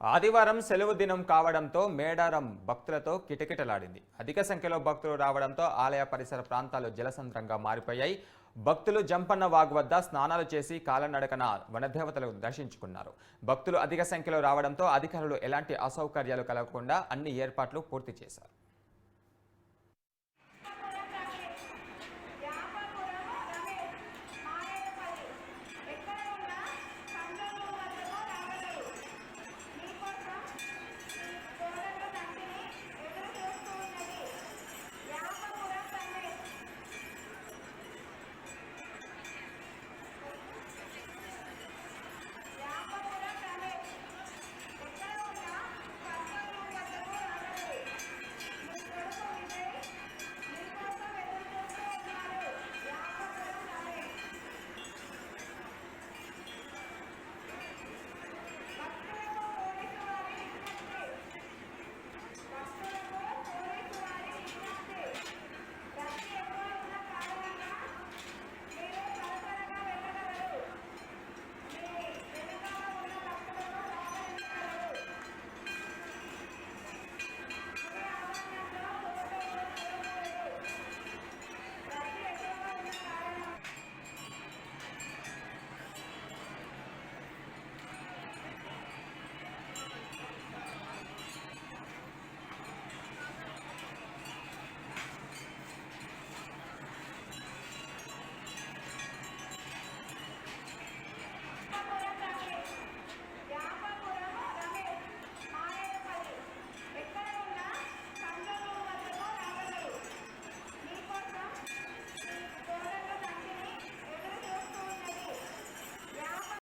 ఆదివారం సెలవు దినం కావడంతో మేడారం భక్తులతో కిటకిటలాడింది. అధిక సంఖ్యలో భక్తులు రావడంతో ఆలయ పరిసర ప్రాంతాలు జలసంద్రంగా మారిపోయాయి. భక్తులు జంపన్న వాగు వద్ద స్నానాలు చేసి కాలనడకన వనదేవతలను దర్శించుకున్నారు. భక్తులు అధిక సంఖ్యలో రావడంతో అధికారులు ఎలాంటి అసౌకర్యాలు కలగకుండా అన్ని ఏర్పాట్లు పూర్తి చేశారు.